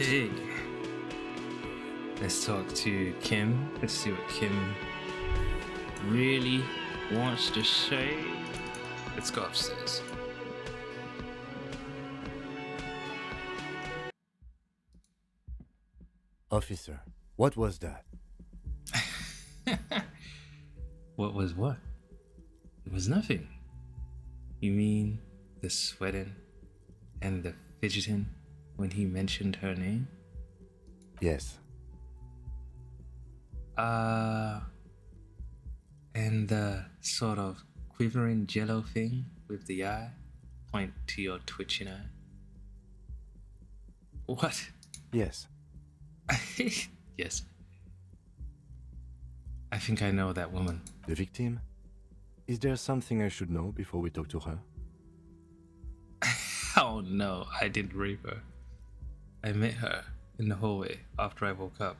Okay, let's talk to Kim. Let's see what Kim really wants to say. Let's go upstairs. Officer, what was that? What was what? It was nothing. You mean the sweating and the fidgeting when he mentioned her name? Yes. And the sort of quivering jello thing with the eye? Point to your twitching eye. What? Yes. Yes. I think I know that woman. The victim? Is there something I should know before we talk to her? Oh no, I didn't rape her. I met her in the hallway after I woke up.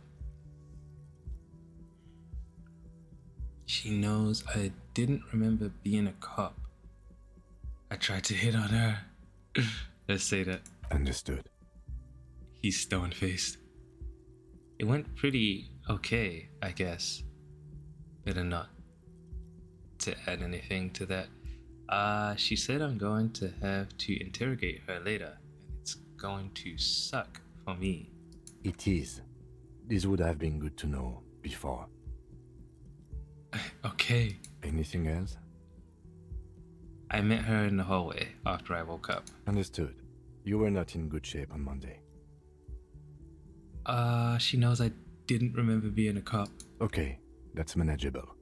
She knows I didn't remember being a cop. I tried to hit on her. Let's say that. Understood. He's stone-faced. It went pretty okay, I guess. Better not to add anything to that. She said I'm going to have to interrogate her later, and it's going to suck for me. It is. This would have been good to know before. Okay. Anything else? I met her in the hallway after I woke up. Understood. You were not in good shape on Monday. She knows I didn't remember being a cop. Okay, that's manageable.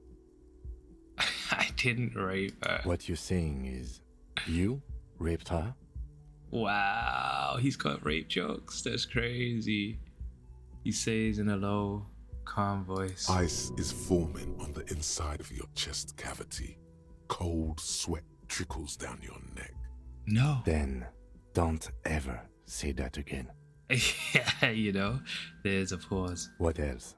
I didn't rape her. What you're saying is, you raped her? Wow, he's got rape jokes. That's crazy. He says in a low, calm voice. Ice is forming on the inside of your chest cavity. Cold sweat trickles down your neck. No. Then, don't ever say that again. Yeah, you know, there's a pause. What else?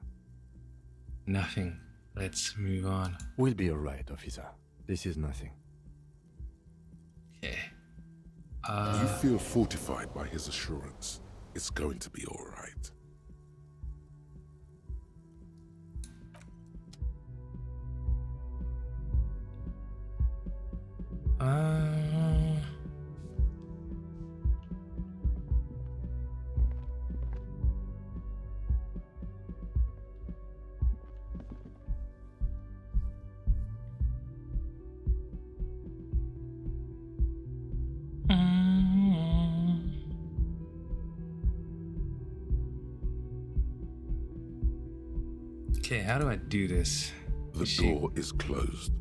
Nothing. Let's move on. We'll be alright, officer. This is nothing. Okay. You feel fortified by his assurance. It's going to be all right. Okay, how do I do this? The door is closed.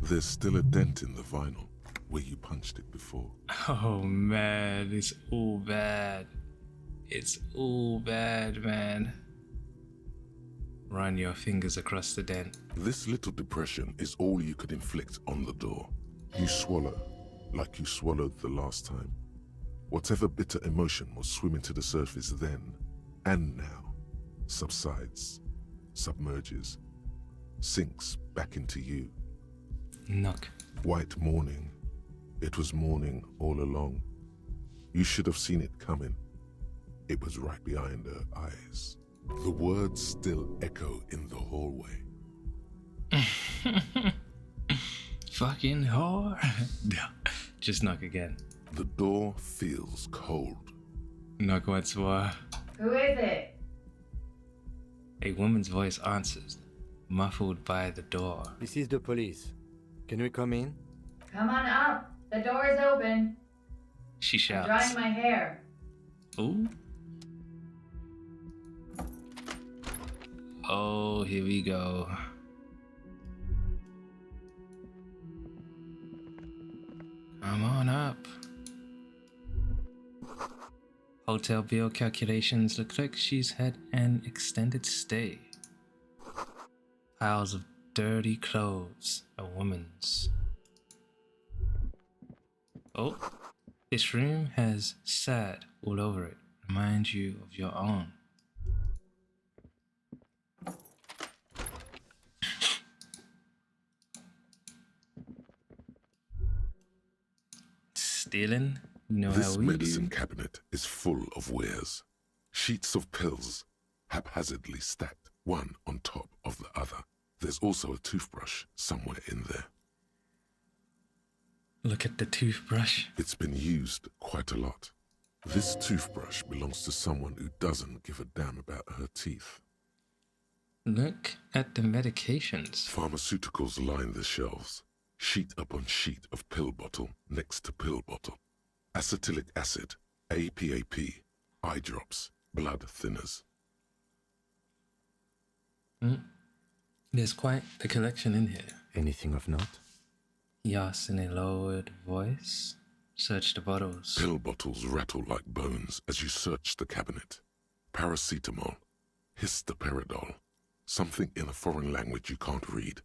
There's still a dent in the vinyl where you punched it before. Oh man, it's all bad. It's all bad, man. Run your fingers across the dent. This little depression is all you could inflict on the door. You swallow, like you swallowed the last time. Whatever bitter emotion was swimming to the surface then, and now, subsides, submerges, sinks back into you. Knock. White morning. It was morning all along. You should have seen it coming. It was right behind her eyes. The words still echo in the hallway. Fucking whore. Just knock again. The door feels cold. Knock once more. Who is it? A woman's voice answers, muffled by the door. This is the police. Can we come in? Come on up. The door is open. She I'm shouts. drying my hair. Ooh. Oh, here we go. Come on up. Hotel bill calculations look like she's had an extended stay. Piles of dirty clothes, a woman's. Oh, this room has sad all over it. Remind you of your own. Stealing? You know This how we medicine do. cabinet is full of wares. Sheets of pills, haphazardly stacked one on top of the other. There's also a toothbrush somewhere in there. Look at the toothbrush. It's been used quite a lot. This toothbrush belongs to someone who doesn't give a damn about her teeth. Look at the medications. Pharmaceuticals line the shelves, sheet upon sheet of pill bottle next to pill bottle. Acetylic acid, APAP, eye drops, blood thinners. There's quite the collection in here. Anything of note? He asked in a lowered voice. Search the bottles. Pill bottles rattle like bones as you search the cabinet. Paracetamol, histoperidol, something in a foreign language you can't read.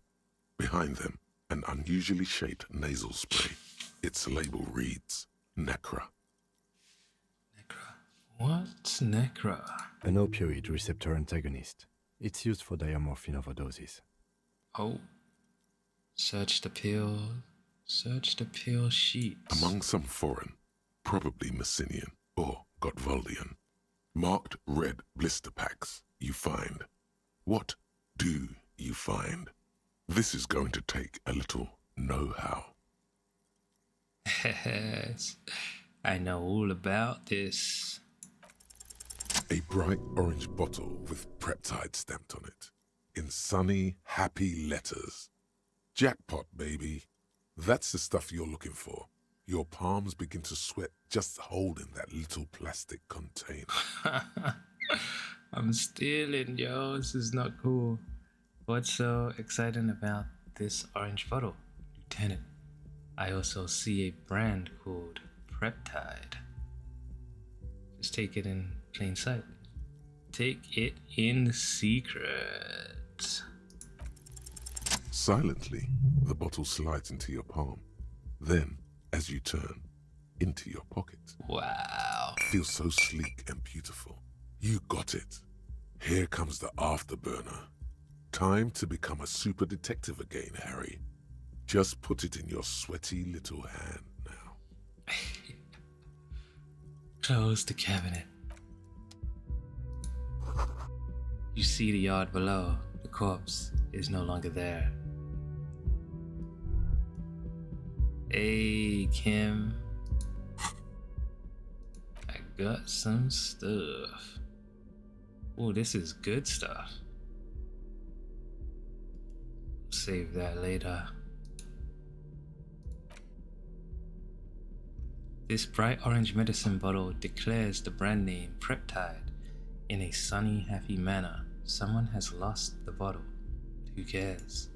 Behind them, an unusually shaped nasal spray. Its label reads, Necra. Necra. What's Necra? An opioid receptor antagonist. It's used for diamorphine overdoses. Oh. Search the pill. Search the pill sheets. Among some foreign, probably Messinian or Gottwaldian, marked red blister packs you find. What do you find? This is going to take a little know-how. Yes, I know all about this. A bright orange bottle with Preptide stamped on it, in sunny, happy letters. Jackpot, baby. That's the stuff you're looking for. Your palms begin to sweat just holding that little plastic container. I'm stealing, yo. This is not cool. What's so exciting about this orange bottle, Lieutenant? I also see a brand called Preptide. Just take it in plain sight. Take it in secret. Silently, the bottle slides into your palm. Then, as you turn, into your pocket. Wow. Feels so sleek and beautiful. You got it. Here comes the afterburner. Time to become a super detective again, Harry. Just put it in your sweaty little hand now. Close the cabinet. You see the yard below. The corpse is no longer there. Hey, Kim. I got some stuff. Oh, this is good stuff. Save that later. This bright orange medicine bottle declares the brand name Preptide in a sunny, happy manner. Someone has lost the bottle. Who cares?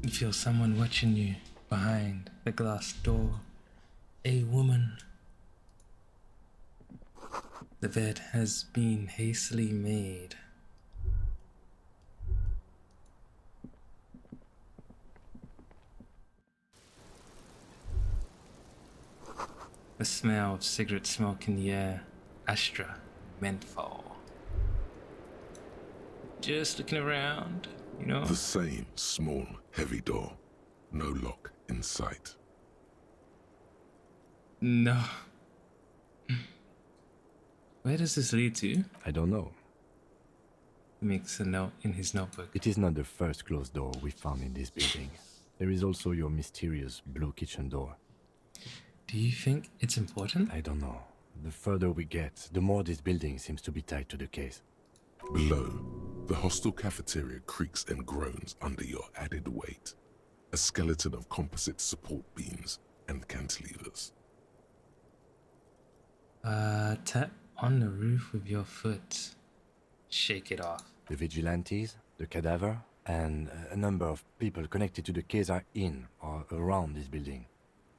You feel someone watching you behind the glass door. A woman. The bed has been hastily made. The smell of cigarette smoke in the air. Astra. Menthol. Just looking around, you know? The same small, heavy door. No lock in sight. No. Where does this lead to? I don't know. He makes a note in his notebook. It is not the first closed door we found in this building. There is also your mysterious blue kitchen door. Do you think it's important? I don't know. The further we get, the more this building seems to be tied to the case. Below, the hostel cafeteria creaks and groans under your added weight. A skeleton of composite support beams and cantilevers. Tap on the roof with your foot. Shake it off. The vigilantes, the cadaver, and a number of people connected to the case are in or around this building.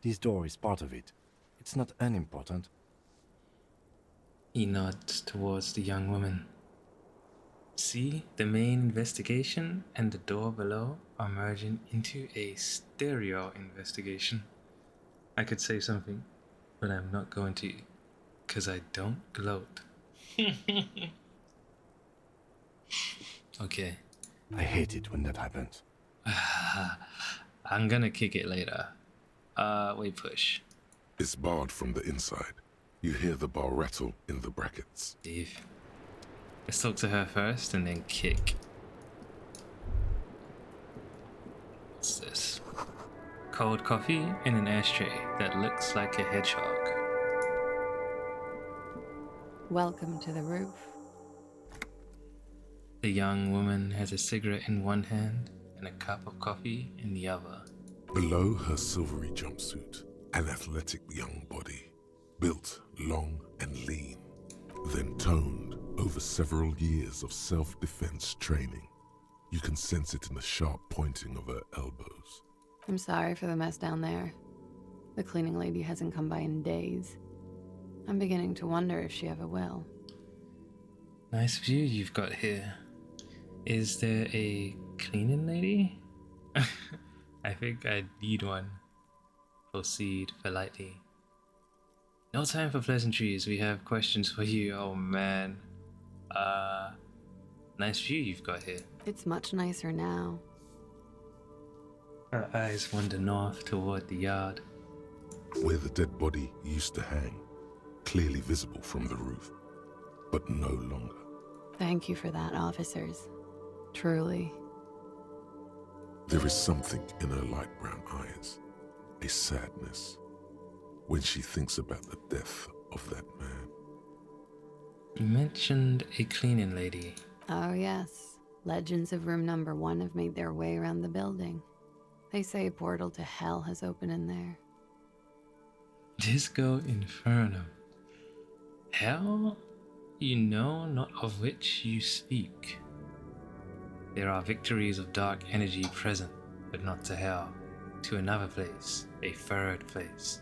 This door is part of it. It's not unimportant. He nods towards the young woman. See, the main investigation and the door below are merging into a stereo investigation. I could say something, but I'm not going to, because I don't gloat. Okay. I hate it when that happens. I'm gonna kick it later. Wait, push. It's barred from the inside. You hear the bar rattle in the brackets. Steve. Let's talk to her first and then kick. What's this? Cold coffee in an ashtray that looks like a hedgehog. Welcome to the roof. The young woman has a cigarette in one hand and a cup of coffee in the other. Below her silvery jumpsuit, an athletic young body, built long and lean, then toned over several years of self-defense training. You can sense it in the sharp pointing of her elbows. I'm sorry for the mess down there. The cleaning lady hasn't come by in days. I'm beginning to wonder if she ever will. Nice view you've got here. Is there a cleaning lady? I think I need one. Proceed politely. No time for pleasantries. We have questions for you. Oh man. Nice view you've got here. It's much nicer now. Her eyes wander north toward the yard. Where the dead body used to hang, clearly visible from the roof, but no longer. Thank you for that, officers. Truly. There is something in her light brown eyes, a sadness, when she thinks about the death of that man. You mentioned a cleaning lady. Oh yes. Legends of room number 1 have made their way around the building. They say a portal to hell has opened in there. Disco Infernum. Hell, you know not of which you speak. There are victories of dark energy present, but not to hell. To another place, a third place.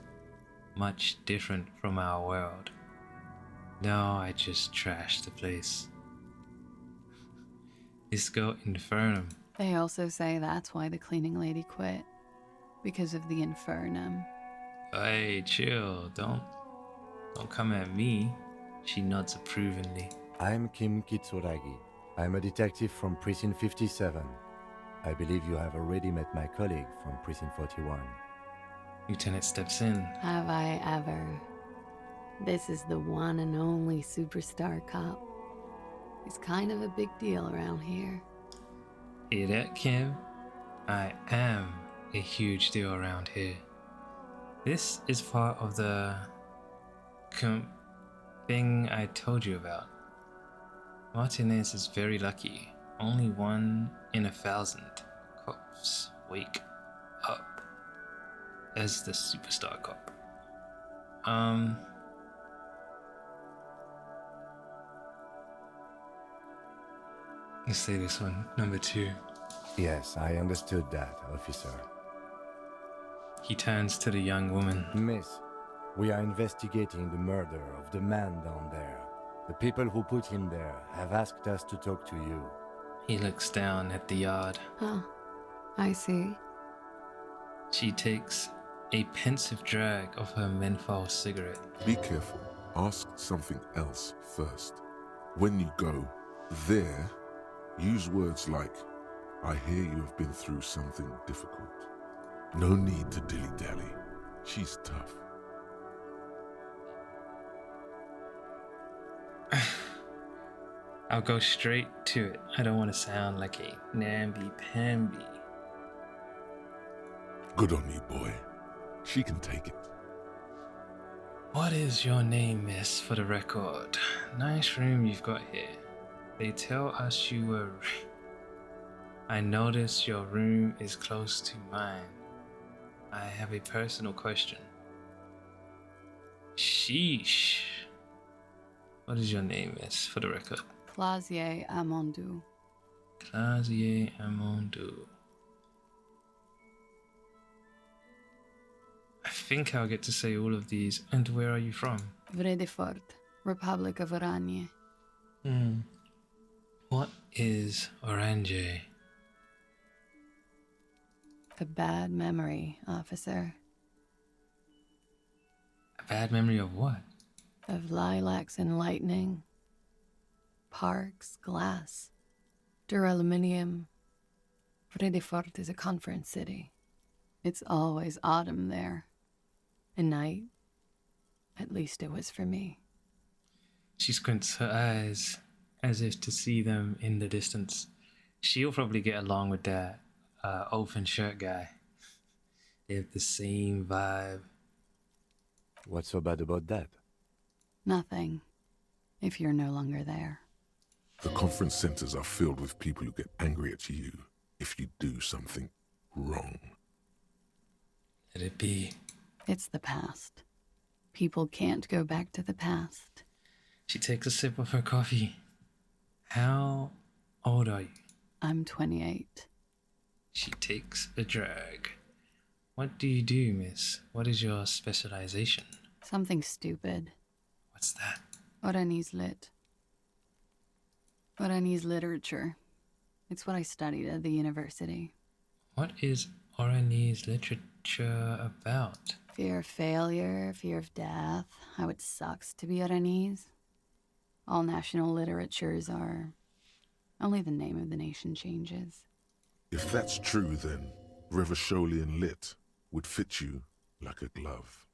Much different from our world. No, I just trashed the place. Disco Infernum. They also say that's why the cleaning lady quit. Because of the infernum. Hey, chill, don't come at me. She nods approvingly. I'm Kim Kitsuragi. I'm a detective from Precinct 57. I believe you have already met my colleague from Precinct 41. Lieutenant steps in. Have I ever? This is the one and only superstar cop. He's kind of a big deal around here. Hear that, Kim? I am a huge deal around here. This is part of the thing I told you about. Martinez is very lucky. Only 1 in 1,000 cops wake up as the superstar cop. Let's say this one, number 2. Yes, I understood that, officer. He turns to the young woman. Miss, we are investigating the murder of the man down there. The people who put him there have asked us to talk to you. He looks down at the yard. Huh. I see. She takes a pensive drag of her menthol cigarette. Be careful. Ask something else first. When you go there, use words like, I hear you have been through something difficult. No need to dilly-dally. She's tough. I'll go straight to it. I don't want to sound like a namby-pamby. Good on you, boy. She can take it. What is your name, miss, for the record? Nice room you've got here. They tell us you were... I notice your room is close to mine. I have a personal question. Sheesh. What is your name, miss, for the record? Clausier Amondou. Clausier Amondou. I think I'll get to say all of these. And where are you from? Vredefort, Republic of Oranje. What is Orange? A bad memory, officer. A bad memory of what? Of lilacs and lightning. parks, glass, duraluminum. Vredefort is a conference city. It's always autumn there. And night. At least it was for me. She squints her eyes as if to see them in the distance. She'll probably get along with that open shirt guy. They have the same vibe. What's so bad about that? Nothing. If you're no longer there. The conference centers are filled with people who get angry at you if you do something wrong. Let it be. It's the past. People can't go back to the past. She takes a sip of her coffee. How old are you? I'm 28. She takes a drag. What do you do, miss? What is your specialization? Something stupid. What's that? Oranese lit. Oranese literature. It's what I studied at the university. What is Oranese literature about? Fear of failure, fear of death, how it sucks to be Oranese. All national literatures are. Only the name of the nation changes. If that's true, then Revacholian Lit would fit you like a glove.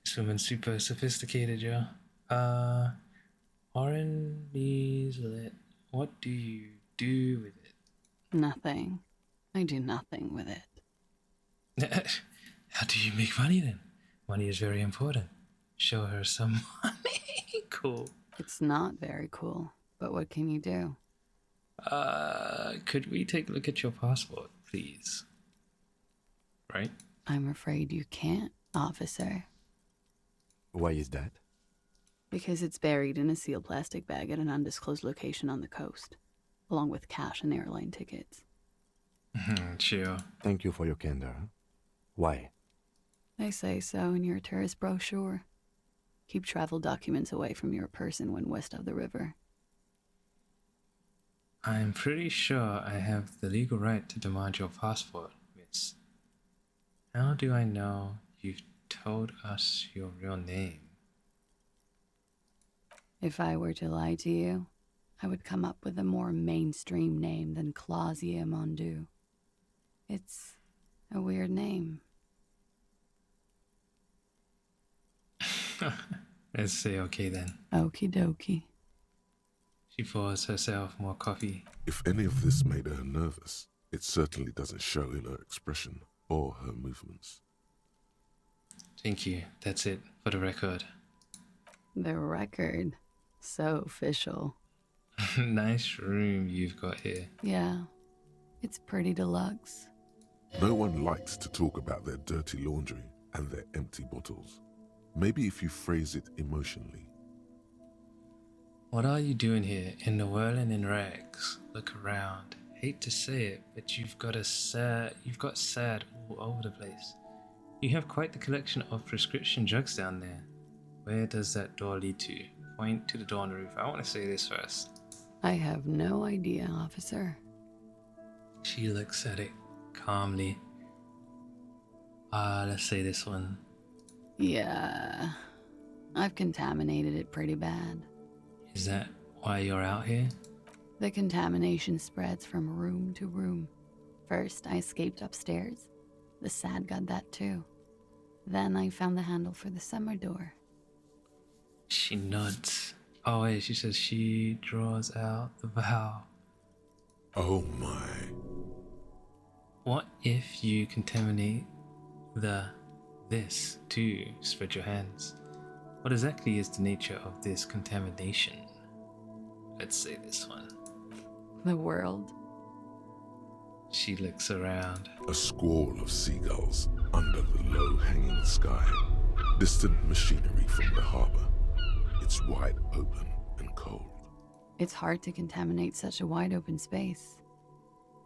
This woman's super sophisticated, yo. Oranese lit. What do you do with Nothing. I do nothing with it. it? How do you make money then? Money is very important. Show her some money. Cool. It's not very cool, but what can you do? Could we take a look at your passport, please? Right? I'm afraid you can't, officer. Why is that? Because it's buried in a sealed plastic bag at an undisclosed location on the coast, along with cash and airline tickets. Sure. Thank you for your candor. Why? They say so in your tourist brochure. Keep travel documents away from your person when west of the river. I'm pretty sure I have the legal right to demand your passport, miss. How do I know you've told us your real name? If I were to lie to you, I would come up with a more mainstream name than Clausia Mondu. It's a weird name. Let's say okay then. Okie dokie. She pours herself more coffee. If any of this made her nervous, it certainly doesn't show in her expression or her movements. Thank you. That's it for the record. The record. So official. Nice room you've got here. Yeah, it's pretty deluxe. No one likes to talk about their dirty laundry and their empty bottles. Maybe if you phrase it emotionally. What are you doing here in the whirling in rags? Look around. Hate to say it, but you've got sad all over the place. You have quite the collection of prescription drugs down there. Where does that door lead to? Point to the door on the roof. I want to say this first. I have no idea, officer. She looks at it calmly. Let's say this one. Yeah, I've contaminated it pretty bad. Is that why you're out here? The contamination spreads from room to room. First, I escaped upstairs. The SAD got that too. Then I found the handle for the summer door. She nods. Oh wait, she says she draws out the vial. Oh my. What if you contaminate this too? Spread your hands. What exactly is the nature of this contamination? Let's say this one. The world. She looks around. A squall of seagulls under the low-hanging sky. Distant machinery from the harbor. It's wide open and cold. It's hard to contaminate such a wide open space.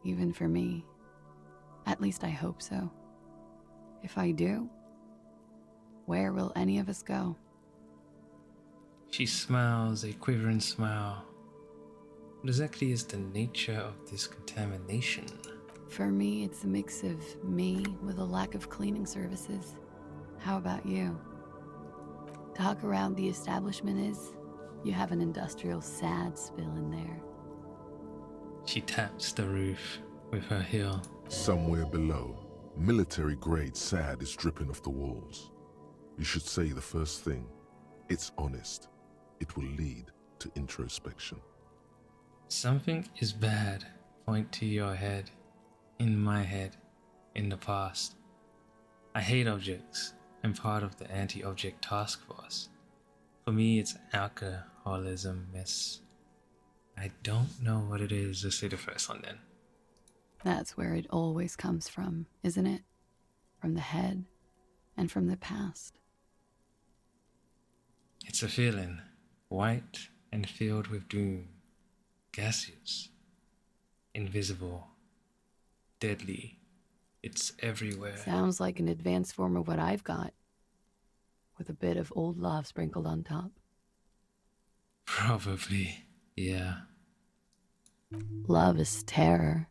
Even for me. At least I hope so. If I do, where will any of us go? She smiles a quivering smile. What exactly is the nature of this contamination? For me, it's a mix of me with a lack of cleaning services. How about you? Talk around the establishment is You have an industrial sad spill in there. She taps the roof with her heel. Somewhere below, military-grade sand is dripping off the walls. You should say the first thing. It's honest. It will lead to introspection. Something is bad. Point to your head. In my head. In the past. I hate objects. I'm part of the anti-object task force. For me, it's alcoholism, miss. I don't know what it is. Let's say the first one then. That's where it always comes from, isn't it? From the head and from the past. It's a feeling. White and filled with doom. Gaseous. Invisible. Deadly. It's everywhere. Sounds like an advanced form of what I've got, with a bit of old love sprinkled on top. Probably, yeah. Love is terror.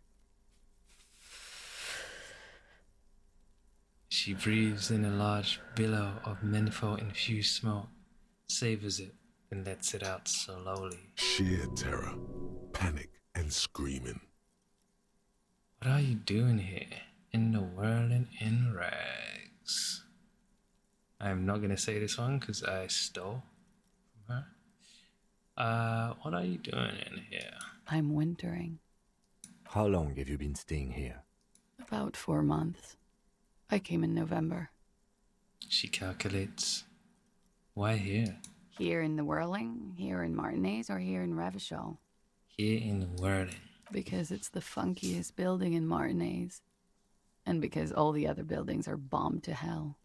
She breathes in a large billow of menthol-infused smoke, savors it, and lets it out slowly. Sheer terror, panic, and screaming. What are you doing here? In the whirling in rags. I'm not gonna say this one because I stole from her. What are you doing in here? I'm wintering. How long have you been staying here? About 4 months. I came in November. She calculates. Why here? Here in the Whirling, here in Martinez, or here in Revachol? Here in the whirling. Because it's the funkiest building in Martinez. And because all the other buildings are bombed to hell.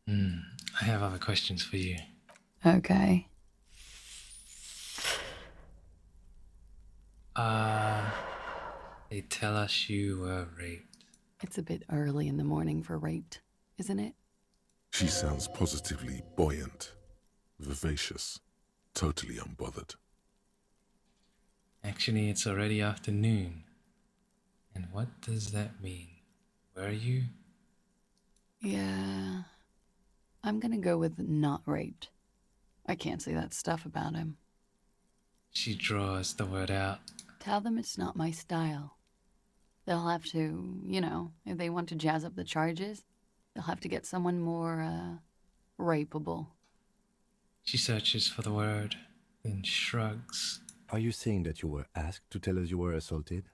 I have other questions for you. Okay. They tell us you were raped. It's a bit early in the morning for raped, isn't it? She sounds positively buoyant, vivacious, totally unbothered. Actually, it's already afternoon. And what does that mean? Were you? Yeah. I'm gonna go with not raped. I can't say that stuff about him. She draws the word out. Tell them it's not my style. They'll have to, if they want to jazz up the charges, they'll have to get someone more, rapeable. She searches for the word, then shrugs. Are you saying that you were asked to tell us you were assaulted?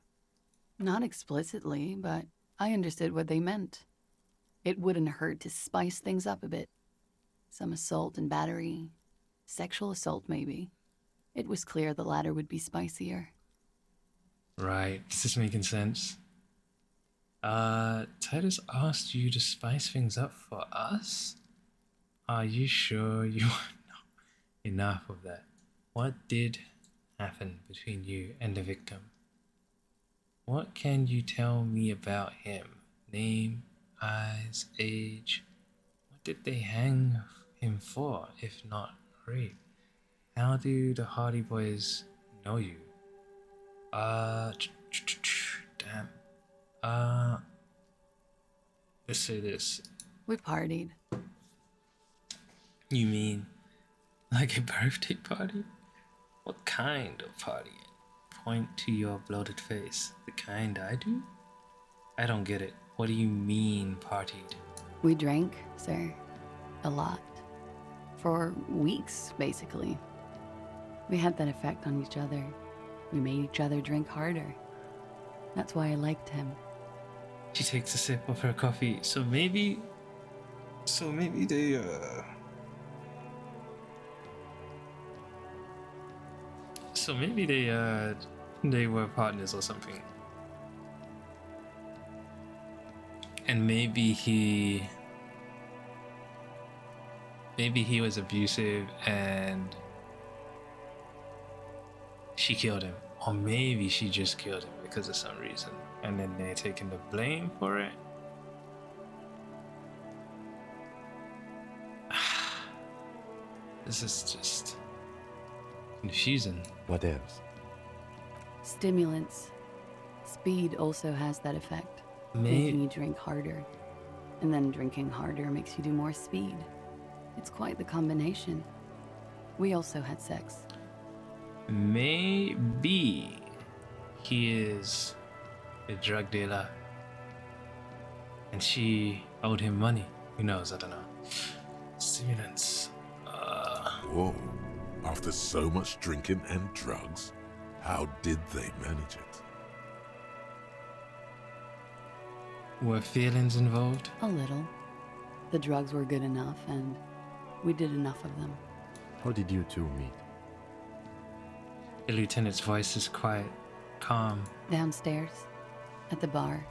Not explicitly, but I understood what they meant. It wouldn't hurt to spice things up a bit. Some assault and battery. Sexual assault, maybe. It was clear the latter would be spicier. Right, this is making sense. Titus asked you to spice things up for us? Are you sure you know enough of that? What did happen between you and the victim? What can you tell me about him? Name, eyes, age? What did they hang him for, if not rape? How do the Hardy Boys know you? Damn. Let's say this. We partied. You mean like a birthday party? What kind of party? Point to your bloated face. The kind I do? I don't get it. What do you mean partied? We drank, sir. A lot. For weeks, basically. We had that effect on each other. We made each other drink harder. That's why I liked him. She takes a sip of her coffee. So maybe they they were partners or something. And maybe he was abusive and she killed him. Or maybe she just killed him because of some reason. And then they're taking the blame for it. This is just confusing. What else? Stimulants. Speed also has that effect. Maybe. Making you drink harder. And then drinking harder makes you do more speed. It's quite the combination. We also had sex. Maybe he is a drug dealer and she owed him money. Who knows? I don't know. Stimulants. Whoa. After so much drinking and drugs, how did they manage it? Were feelings involved? A little. The drugs were good enough, and we did enough of them. How did you two meet? The lieutenant's voice is quite calm. Downstairs, at the bar.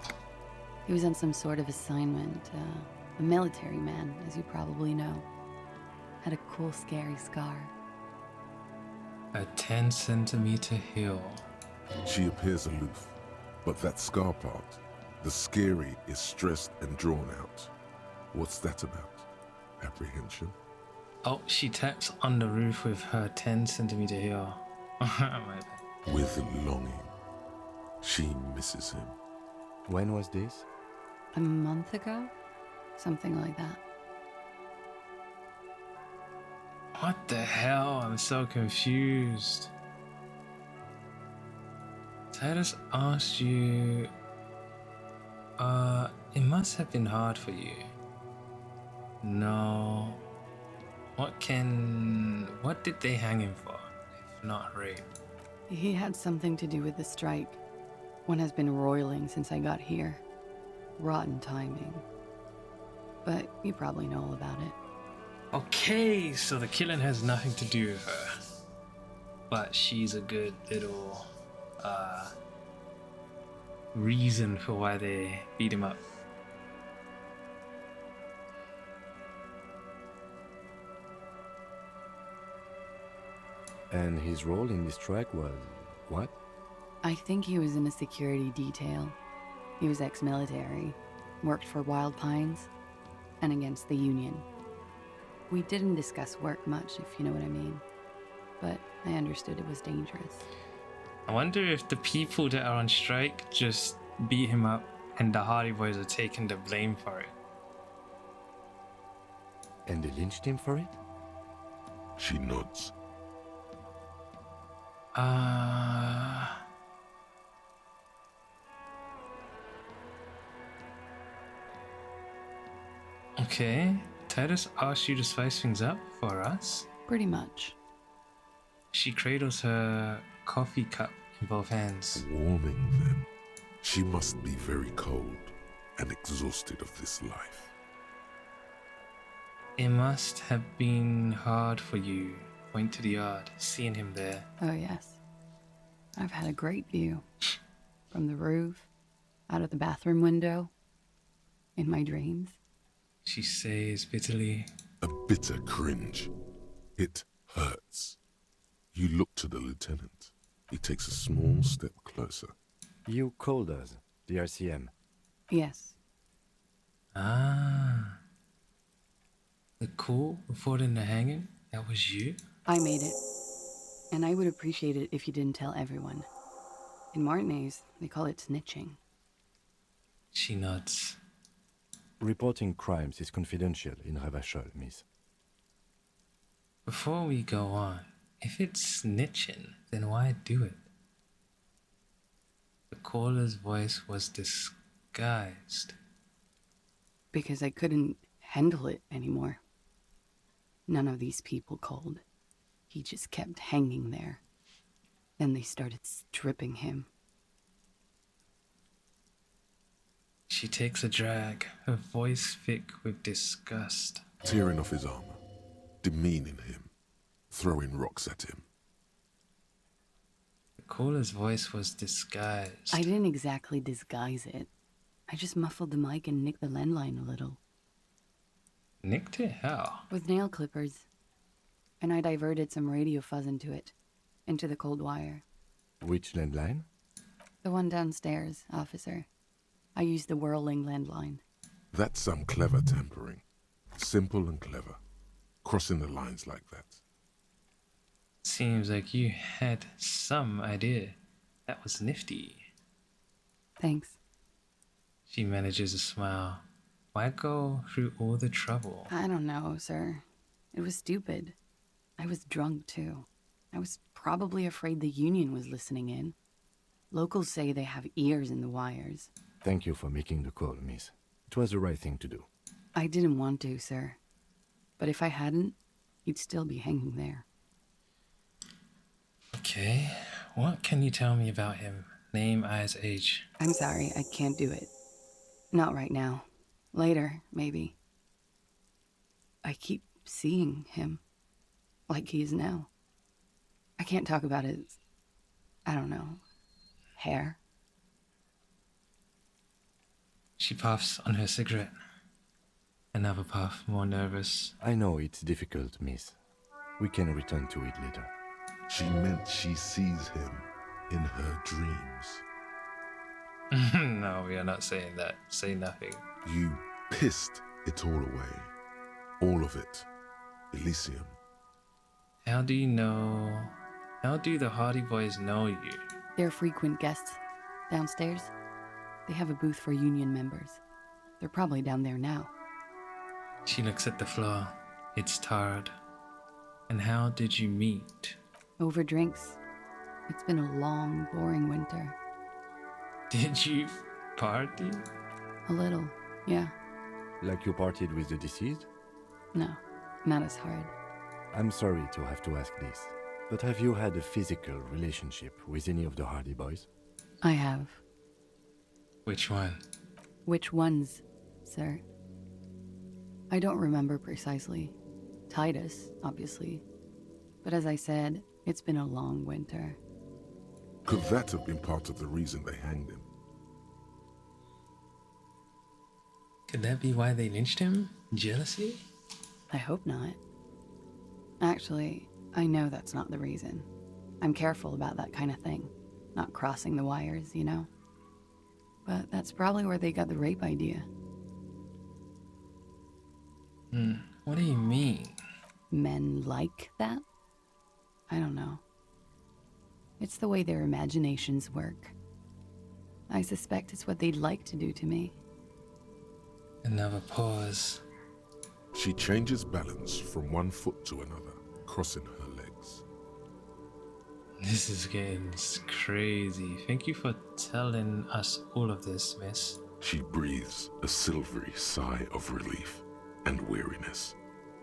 He was on some sort of assignment. A military man, as you probably know. Had a cool, scary scar. A 10-centimeter hill. She appears aloof, but that scar part, the scary, is stressed and drawn out. What's that about? Apprehension? Oh, she taps on the roof with her 10-centimeter heel. My bad. With longing. She misses him. When was this? A month ago? Something like that. What the hell? I'm so confused. Titus asked you... it must have been hard for you. No. What did they hang him for, if not rape? He had something to do with the strike. One has been roiling since I got here. Rotten timing. But you probably know all about it. Okay, so the killing has nothing to do with her. But she's a good little, reason for why they beat him up. And his role in this strike was what? I think he was in a security detail. He was ex-military, worked for Wild Pines, and against the Union. We didn't discuss work much, if you know what I mean. But I understood it was dangerous. I wonder if the people that are on strike just beat him up and the Hardy Boys are taking the blame for it. And they lynched him for it? She nods. Okay. Titus asked you to spice things up for us. Pretty much. She cradles her coffee cup in both hands. Warming them. She must be very cold and exhausted of this life. It must have been hard for you. Point to the yard, seeing him there. Oh, yes. I've had a great view. From the roof, out of the bathroom window, in my dreams. She says bitterly. A bitter cringe. It hurts. You look to the lieutenant. He takes a small step closer. You called us, the RCM. Yes. Ah. The call reporting the hanging? That was you? I made it. And I would appreciate it if you didn't tell everyone. In Martinez, they call it snitching. She nods. Reporting crimes is confidential in Ravachol, miss. Before we go on, if it's snitching, then why do it? The caller's voice was disguised. Because I couldn't handle it anymore. None of these people called. He just kept hanging there. Then they started stripping him. She takes a drag, her voice thick with disgust. Tearing off his armor. Demeaning him. Throwing rocks at him. The caller's voice was disguised. I didn't exactly disguise it. I just muffled the mic and nicked the landline a little. Nicked it? How? With nail clippers. And I diverted some radio fuzz into it. Into the cold wire. Which landline? The one downstairs, officer. I used the whirling landline. That's some clever tampering. Simple and clever. Crossing the lines like that. Seems like you had some idea. That was nifty. Thanks. She manages a smile. Why go through all the trouble? I don't know, sir. It was stupid. I I was drunk, too. I was probably afraid the Union was listening in. Locals say they have ears in the wires. Thank you for making the call, miss. It was the right thing to do. I didn't want to, sir. But if I hadn't, he'd still be hanging there. Okay, what can you tell me about him? Name, eyes, age. I'm sorry, I can't do it. Not right now. Later, maybe. I keep seeing him. Like he is now. I can't talk about his... I don't know. Hair. She puffs on her cigarette. Another puff, more nervous. I know it's difficult, miss. We can return to it later. She meant she sees him in her dreams. No, we are not saying that. Say nothing. You pissed it all away. All of it. Elysium. How do you know? How do the Hardy Boys know you? They're frequent guests downstairs. They have a booth for Union members. They're probably down there now. She looks at the floor. It's tarred. And how did you meet? Over drinks. It's been a long, boring winter. Did you party? A little, yeah. Like you partied with the deceased? No, not as hard. I'm sorry to have to ask this, but have you had a physical relationship with any of the Hardy Boys? I have. Which one? Which ones, sir? I don't remember precisely. Titus, obviously. But as I said, it's been a long winter. Could that have been part of the reason they hanged him? Could that be why they lynched him? Jealousy? I hope not. Actually, I know that's not the reason. I'm careful about that kind of thing. Not crossing the wires, you know? But that's probably where they got the rape idea. What do you mean? Men like that? I don't know. It's the way their imaginations work. I suspect it's what they'd like to do to me. Another pause. She changes balance from one foot to another, crossing her legs. This is getting crazy. Thank you for telling us all of this, miss. She breathes a silvery sigh of relief and weariness.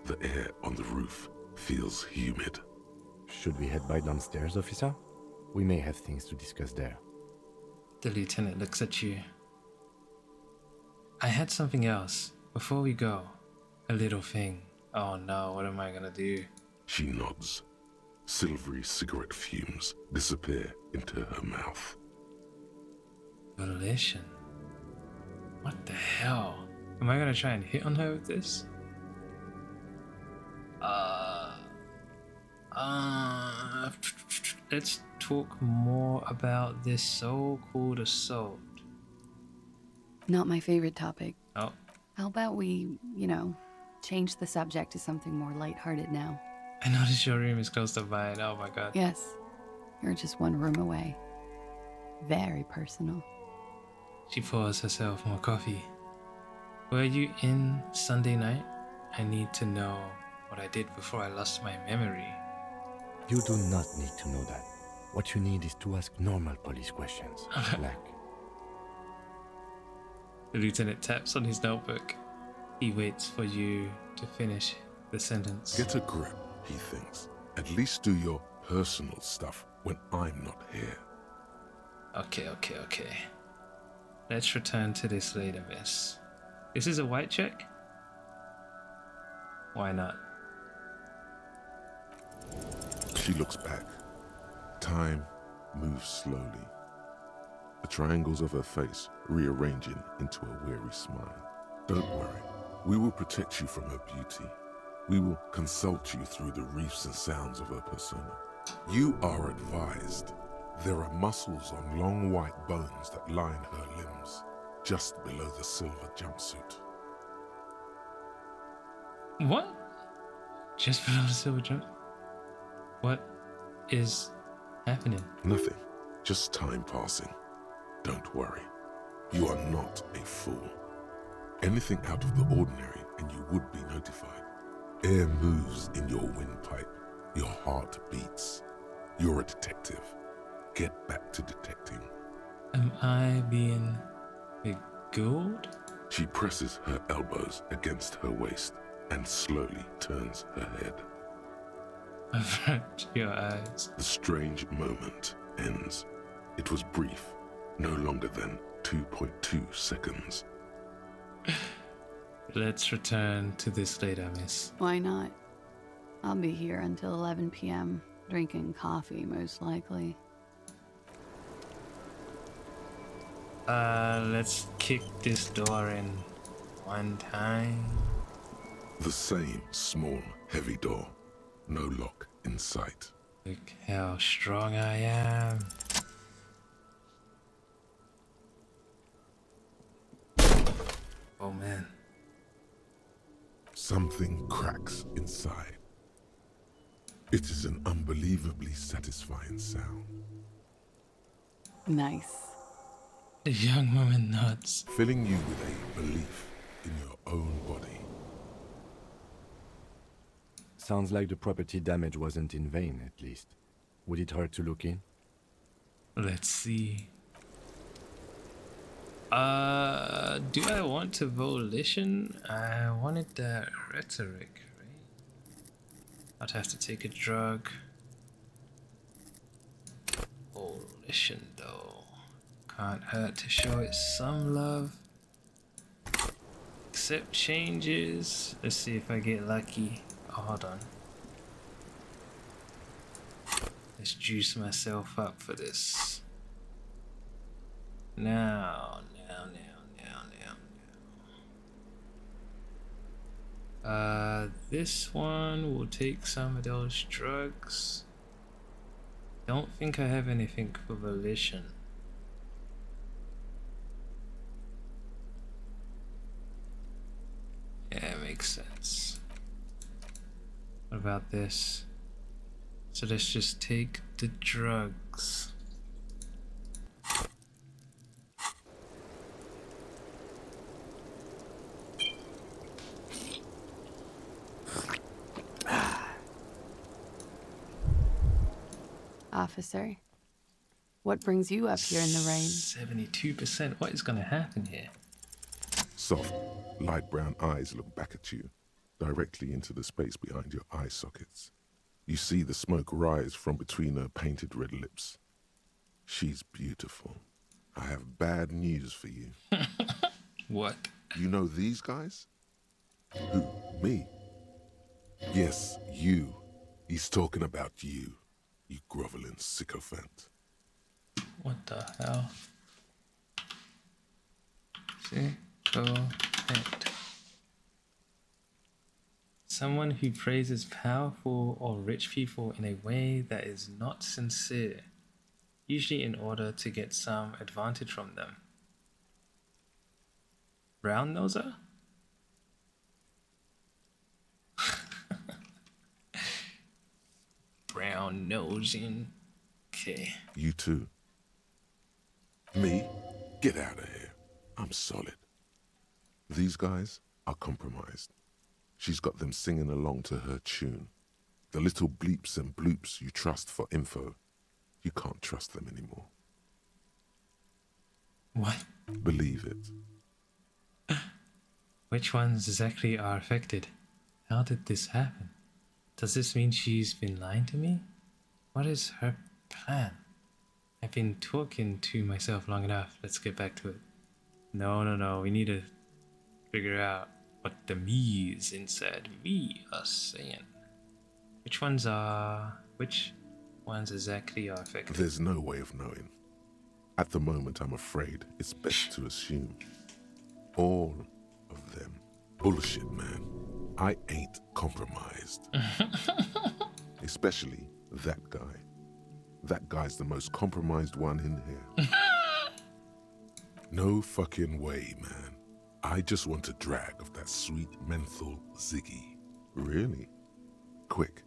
The air on the roof feels humid. Should we head back downstairs, officer? We may have things to discuss there. The lieutenant looks at you. I had something else. Before we go, a little thing. Oh no, what am I gonna do? She nods. Silvery cigarette fumes disappear into her mouth. Volition. What the hell? Am I gonna try and hit on her with this? Let's talk more about this so-called assault. Not my favorite topic. Oh, How about we, change the subject to something more lighthearted now? I noticed your room is close to mine. Oh my god. Yes, you're just one room away. Very personal. She pours herself more coffee. Were you in Sunday night? I need to know what I did before I lost my memory. You do not need to know that. What you need is to ask normal police questions, like... The lieutenant taps on his notebook. He waits for you to finish the sentence. Get a grip, he thinks. At least do your personal stuff when I'm not here. Okay. Let's return to this later, miss. This is a white check? Why not? She looks back. Time moves slowly. The triangles of her face rearranging into a weary smile. Don't worry. We will protect you from her beauty. We will consult you through the reefs and sounds of her persona. You are advised. There are muscles on long white bones that line her limbs, just below the silver jumpsuit. What? Just below the silver jump? What is happening? Nothing. Just time passing. Don't worry. You are not a fool. Anything out of the ordinary and you would be notified. Air moves in your windpipe. heart beats. You're a detective. Get back to detecting. Am I being beguiled? She presses her elbows against her waist and slowly turns her head. Avert your eyes. The strange moment ends. It was brief, no longer than 2.2 seconds. Let's return to this later, miss. Why not? I'll be here until 11 p.m., drinking coffee, most likely. Let's kick this door in one time. The same small, heavy door. No lock in sight. Look how strong I am. Oh man. Something cracks inside. It is an unbelievably satisfying sound, Nice. The young woman nods. filling you with a belief in your own body. Sounds like the property damage wasn't in vain, at least. Would it hurt to look in? Let's see. Do I want to volition? I wanted that rhetoric, right? I'd have to take a drug. Volition, though. Can't hurt to show it some love. Accept changes. Let's see if I get lucky. Oh, hold on. Let's juice myself up for this. Now. This one will take some of those drugs. Don't think I have anything for volition. Yeah, makes sense. What about this? So let's just take the drugs. Officer, what brings you up here in the rain? 72%. What is going to happen here? Soft, light brown eyes look back at you, directly into the space behind your eye sockets. You see the smoke rise from between her painted red lips. She's beautiful. I have bad news for you. What? You know these guys? Who? Me? Yes, you. He's talking about you, you groveling sycophant. What the hell? Sycophant. Someone who praises powerful or rich people in a way that is not sincere, usually in order to get some advantage from them. Brown noser? Brown nosing. Okay. You too. Me? Get out of here. I'm solid. These guys are compromised. She's got them singing along to her tune. The little bleeps and bloops you trust for info, you can't trust them anymore. What? Believe it. Which ones exactly are affected? How did this happen? Does this mean she's been lying to me? What is her plan? I've been talking to myself long enough. Let's get back to it. No. We need to figure out what the me's inside me are saying. Which ones exactly are affected? There's no way of knowing. At the moment, I'm afraid it's best to assume. All of them. Bullshit, man. I ain't compromised. Especially that guy. That guy's the most compromised one in here. No fucking way, man. I just want a drag of that sweet menthol Ziggy. Really? Quick.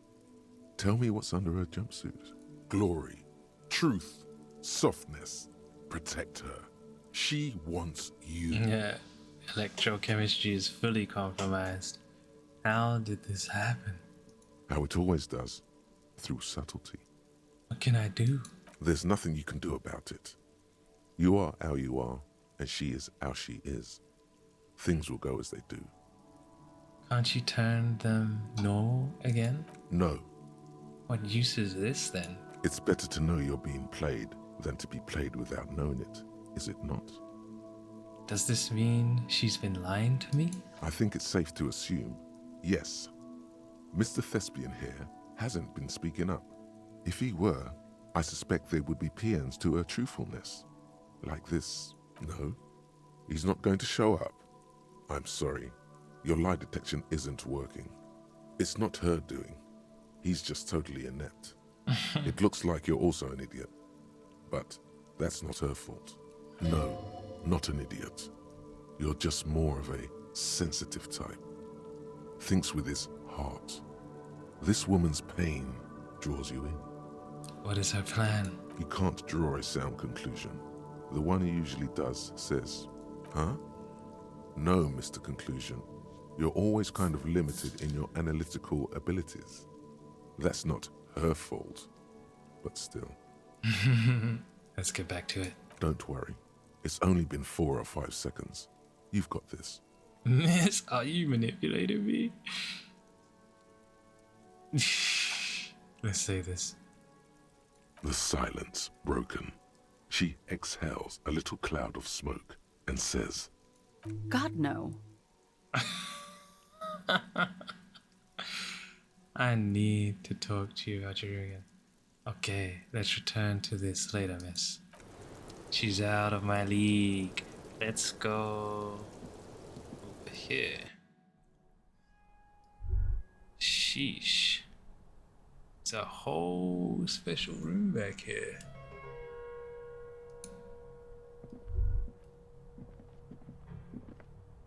Tell me what's under her jumpsuit. Glory, truth, softness. Protect her. She wants you. Yeah, electrochemistry is fully compromised. How did this happen? How it always does. through subtlety. What can I do? There's nothing you can do about it. You are how you are, and she is how she is. Things will go as they do. Can't you turn them normal again? No, What use is this then? it's better to know you're being played than to be played without knowing it, is it not? Does this mean she's been lying to me? I think it's safe to assume, yes. Mr. Thespian here hasn't been speaking up. If he were, I suspect there would be paeans to her truthfulness. Like this, no, he's not going to show up. I'm sorry, your lie detection isn't working. It's not her doing. He's just totally inept. It looks like you're also an idiot, but that's not her fault. No, not an idiot. You're just more of a sensitive type. Thinks with his heart. This woman's pain draws you in. What is her plan? You can't draw a sound conclusion. The one who usually does says, huh? No, Mr. Conclusion. You're always kind of limited in your analytical abilities. That's not her fault, but still. Let's get back to it. Don't worry. It's only been 4 or 5 seconds. You've got this. Miss, are you manipulating me? Let's say this. The silence broken. She exhales a little cloud of smoke and says, God, no. I need to talk to you about Julian. Okay, let's return to this later, miss. She's out of my league. Let's go over here. Sheesh. It's a whole special room back here.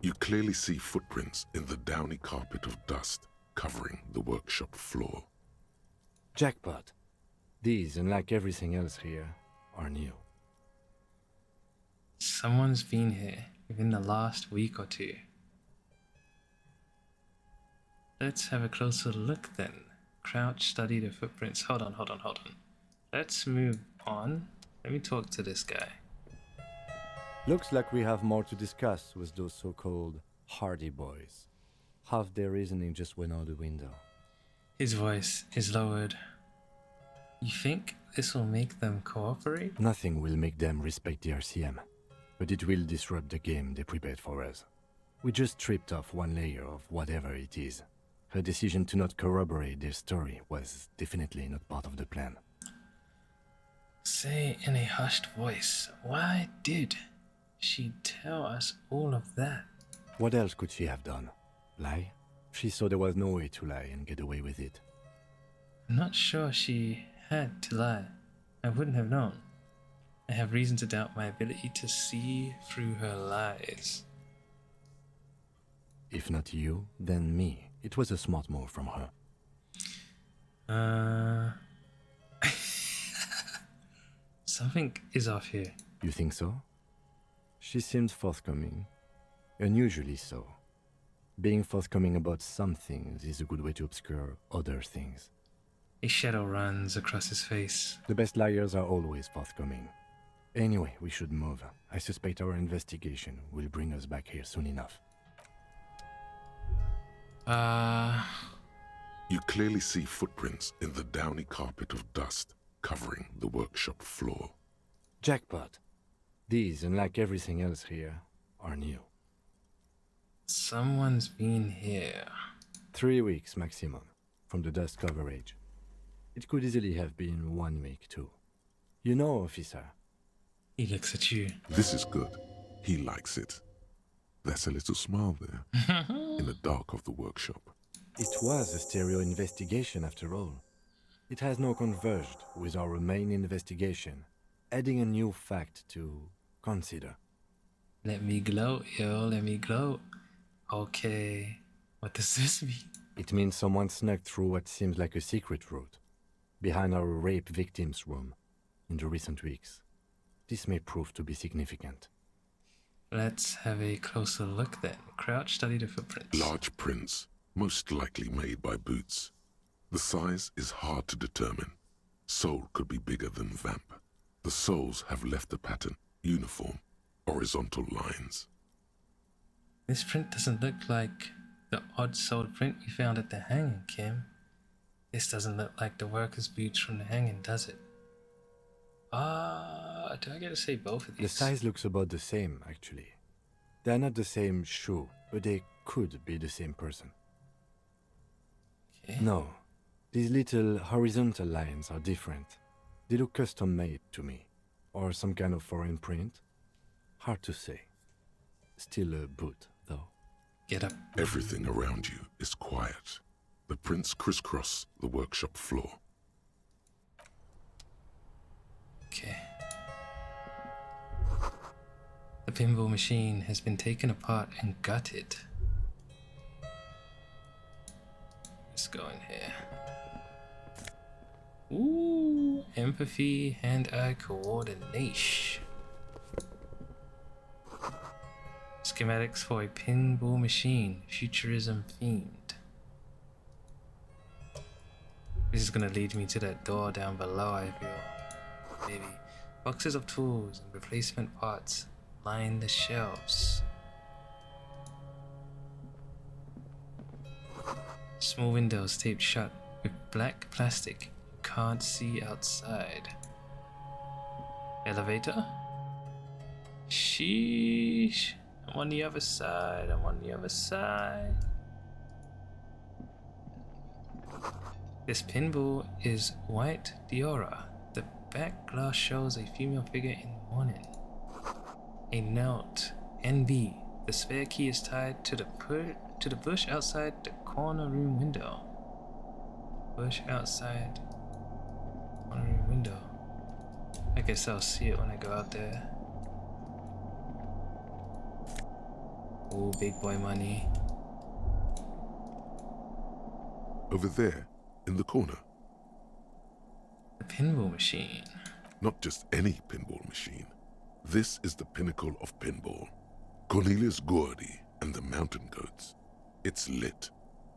You clearly see footprints in the downy carpet of dust covering the workshop floor. Jackpot. These, unlike everything else here, are new. Someone's been here within the last week or two. Let's have a closer look then. Crouch, study the footprints. Hold on. Let's move on. Let me talk to this guy. Looks like we have more to discuss with those so-called Hardy Boys. Half their reasoning just went out the window. His voice is lowered. You think this will make them cooperate? Nothing will make them respect the RCM, but it will disrupt the game they prepared for us. We just stripped off one layer of whatever it is. Her decision to not corroborate their story was definitely not part of the plan. Say in a hushed voice, why did she tell us all of that? What else could she have done? Lie? She saw there was no way to lie and get away with it. I'm not sure she had to lie. I wouldn't have known. I have reason to doubt my ability to see through her lies. If not you, then me. It was a smart move from her. Something is off here. You think so? She seemed forthcoming. Unusually so. Being forthcoming about some things is a good way to obscure other things. A shadow runs across his face. The best liars are always forthcoming. Anyway, we should move. I suspect our investigation will bring us back here soon enough. You clearly see footprints in the downy carpet of dust covering the workshop floor. Jackpot. These, unlike everything else here, are new. Someone's been here. 3 weeks maximum from the dust coverage. It could easily have been 1 week too. You know, officer. He looks at you. This is good. He likes it. That's a little smile there, in the dark of the workshop. It was a stereo investigation after all. It has now converged with our main investigation, adding a new fact to consider. Let me gloat, yo, let me gloat. Okay, what does this mean? It means someone snuck through what seems like a secret route, behind our rape victim's room, in the recent weeks. This may prove to be significant. Let's have a closer look then. Crouch, study the footprints. Large prints, most likely made by boots. The size is hard to determine. Soul could be bigger than vamp. The souls have left the pattern, uniform, horizontal lines. This print doesn't look like the odd-souled print we found at the hanging, Kim. This doesn't look like the workers' boots from the hanging, does it? Do I get to say both of these? The size looks about the same, actually. They're not the same shoe, but they could be the same person. Okay. No, these little horizontal lines are different. They look custom-made to me. Or some kind of foreign print. Hard to say. Still a boot, though. Get up. Everything around you is quiet. The prints crisscross the workshop floor. Okay. The pinball machine has been taken apart and gutted. Let's go in here. Ooh, empathy, hand-eye coordination. Schematics for a pinball machine, futurism themed. This is gonna lead me to that door down below, I feel. Maybe. Boxes of tools and replacement parts line the shelves. Small windows taped shut with black plastic. Can't see outside. Elevator? Sheesh. I'm on the other side. I'm on the other side. This pinball is white Diora. The back glass shows a female figure in mourning. A note. NB. The spare key is tied to the bush outside the corner room window. Bush outside corner room window. I guess I'll see it when I go out there. Oh, big boy money. Over there, in the corner. The pinball machine. Not just any pinball machine. This is the pinnacle of pinball. Cornelius Gordy and the Mountain Goats. It's lit.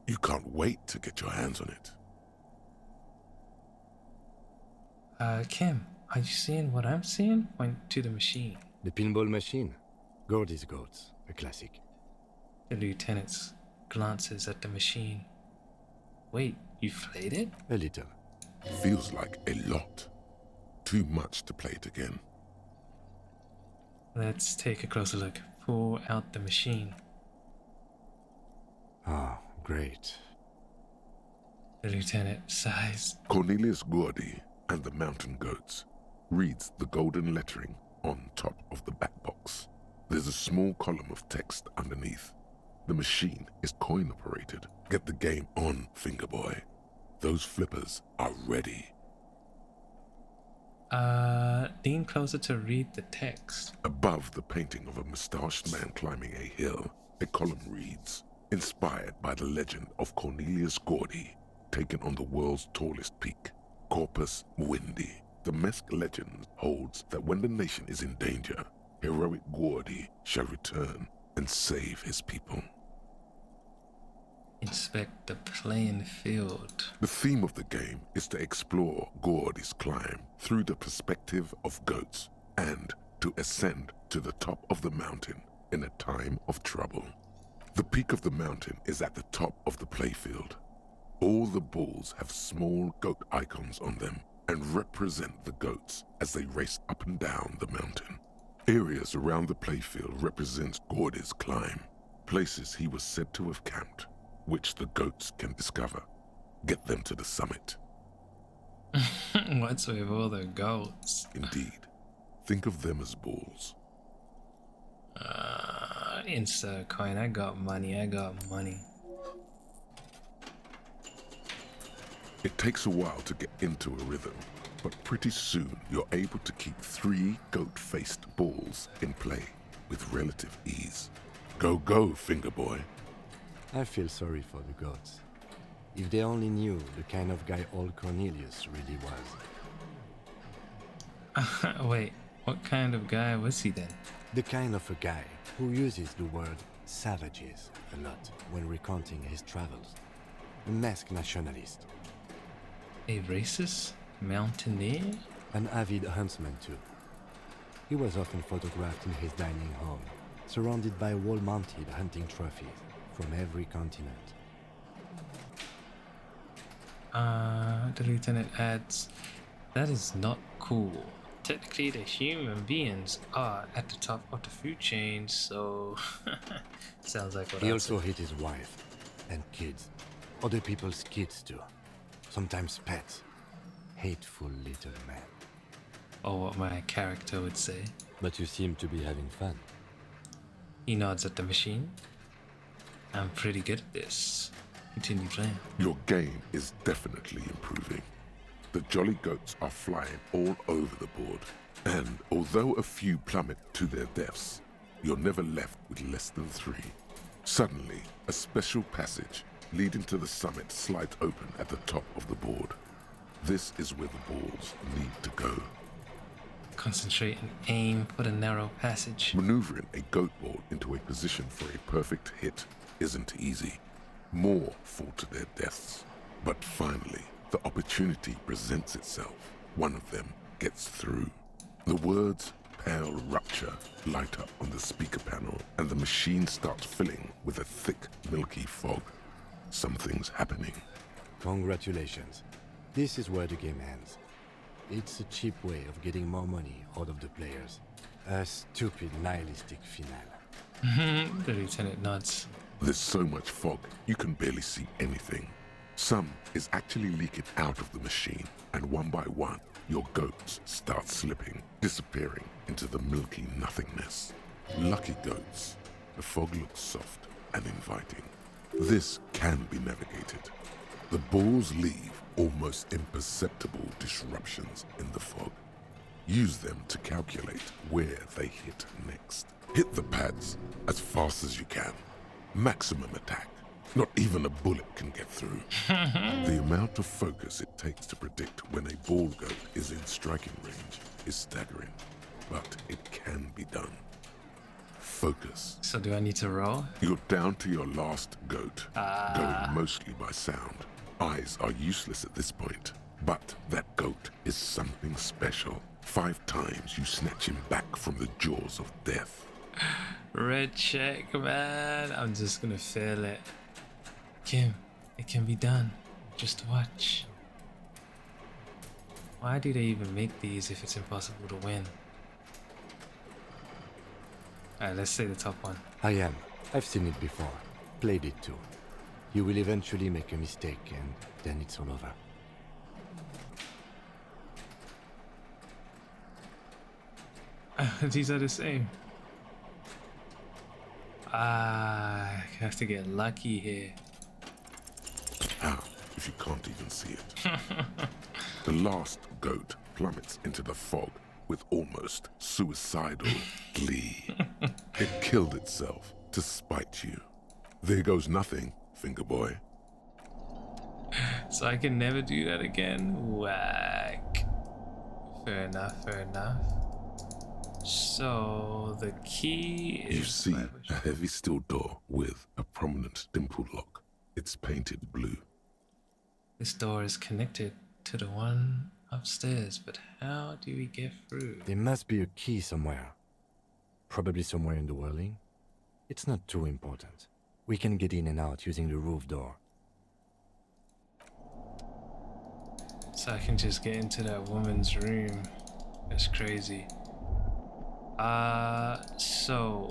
You can't wait to get your hands on it. Kim, are you seeing what I'm seeing? Point to the machine. The pinball machine. Gordy's Goats, a classic. The lieutenant glances at the machine. Wait, you played it? A little. Feels like a lot. Too much to play it again. Let's take a closer look. Pull out the machine. Ah, great. The lieutenant sighs. Cornelius Gordy and the Mountain Goats reads the golden lettering on top of the back box. There's a small column of text underneath. The machine is coin operated. Get the game on, Fingerboy. Those flippers are ready. Lean closer to read the text. Above the painting of a mustached man climbing a hill, a column reads, inspired by the legend of Cornelius Gordy, taken on the world's tallest peak, Corpus Muindi. The Mesk legend holds that when the nation is in danger, heroic Gordy shall return and save his people. Inspect the playing field. The theme of the game is to explore Gordy's climb through the perspective of goats and to ascend to the top of the mountain in a time of trouble. The peak of the mountain is at the top of the playfield. All the balls have small goat icons on them and represent the goats as they race up and down the mountain. Areas around the playfield represent Gordy's climb, places he was said to have camped, which the goats can discover. Get them to the summit. What's with all the goats? Indeed. Think of them as balls. Insert a coin. I got money. It takes a while to get into a rhythm, but pretty soon you're able to keep 3 goat-faced balls in play with relative ease. Go, go, Fingerboy. I feel sorry for the gods. If they only knew the kind of guy old Cornelius really was. Wait, what kind of guy was he then? The kind of a guy who uses the word savages a lot when recounting his travels. A masked nationalist. A racist mountaineer? An avid huntsman, too. He was often photographed in his dining hall, surrounded by wall-mounted hunting trophies from every continent. The lieutenant adds, that is not cool. Technically, the human beings are at the top of the food chain, so sounds like what He I also said. hit his wife and kids. Other people's kids, too. Sometimes pets. Hateful little man. Or what my character would say. But you seem to be having fun. He nods at the machine. I'm pretty good at this. Continue playing. Your game is definitely improving. The jolly goats are flying all over the board, and although a few plummet to their deaths, you're never left with less than 3. Suddenly, a special passage leading to the summit slides open at the top of the board. This is where the balls need to go. Concentrate and aim for the narrow passage. Maneuvering a goat ball into a position for a perfect hit isn't easy. More fall to their deaths. But finally, the opportunity presents itself. One of them gets through. The words "pale rupture" light up on the speaker panel, and the machine starts filling with a thick, milky fog. Something's happening. Congratulations. This is where the game ends. It's a cheap way of getting more money out of the players. A stupid, nihilistic finale. The lieutenant nods. There's so much fog, you can barely see anything. Some is actually leaking out of the machine, and one by one, your goats start slipping, disappearing into the milky nothingness. Lucky goats. The fog looks soft and inviting. This can be navigated. The balls leave almost imperceptible disruptions in the fog. Use them to calculate where they hit next. Hit the pads as fast as you can. Maximum attack. Not even a bullet can get through. The amount of focus it takes to predict when a ball goat is in striking range is staggering, but it can be done. Focus. So do I need to roll? You're down to your last goat, going mostly by sound. Eyes are useless at this point, but that goat is something special. 5 times you snatch him back from the jaws of death. Red check, man. I'm just gonna fail it. Kim, it can be done. Just watch. Why do they even make these if it's impossible to win? Alright, let's say the top one. I am. I've seen it before. Played it too. You will eventually make a mistake and then it's all over. These are the same. I have to get lucky here. How, if you can't even see it? The last goat plummets into the fog with almost suicidal glee. It killed itself to spite you. There goes nothing, finger boy. So I can never do that again? Whack. Fair enough, fair enough. So the key is... You see a heavy steel door with a prominent dimple lock. It's painted blue. This door is connected to the one upstairs, but how do we get through? There must be a key somewhere. Probably somewhere in the whirling. It's not too important. We can get in and out using the roof door. So I can just get into that woman's room. That's crazy. So.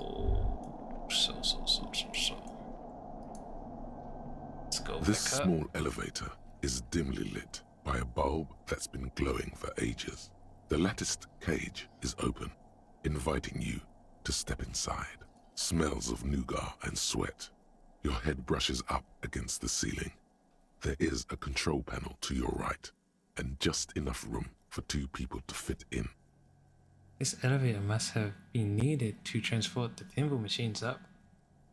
Let's go This back up. small elevator is dimly lit by a bulb that's been glowing for ages. The latticed cage is open, inviting you to step inside. Smells of nougat and sweat. Your head brushes up against the ceiling. There is a control panel to your right, and just enough room for 2 people to fit in. This elevator must have been needed to transport the pinball machines up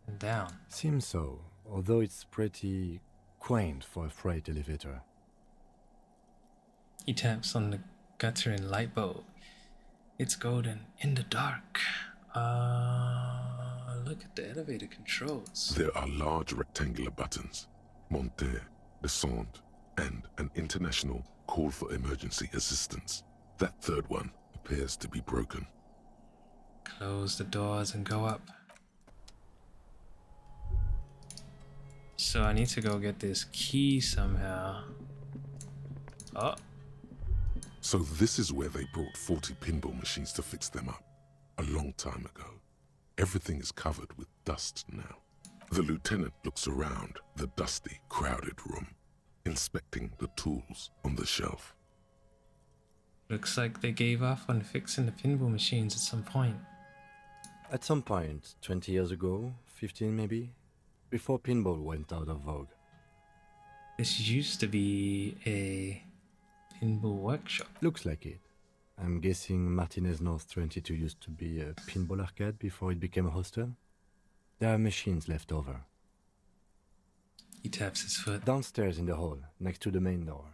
and down. Seems so, although it's pretty quaint for a freight elevator. He taps on the guttering light bulb. It's golden in the dark. Look at the elevator controls. There are large rectangular buttons, monter, descente, and an international call for emergency assistance. That third one appears to be broken. Close the doors and go up. So I need to go get this key somehow. Oh, So this is where they brought 40 pinball machines to fix them up. A long time ago. Everything is covered with dust now. The lieutenant looks around the dusty, crowded room, inspecting the tools on the shelf. looks like they gave up on fixing the pinball machines at some point. At some point, 20 years ago, 15 maybe, before pinball went out of vogue. This used to be a pinball workshop. Looks like it. I'm guessing Martinez North 22 used to be a pinball arcade before it became a hostel. There are machines left over. He taps his foot. Downstairs in the hall, next to the main door.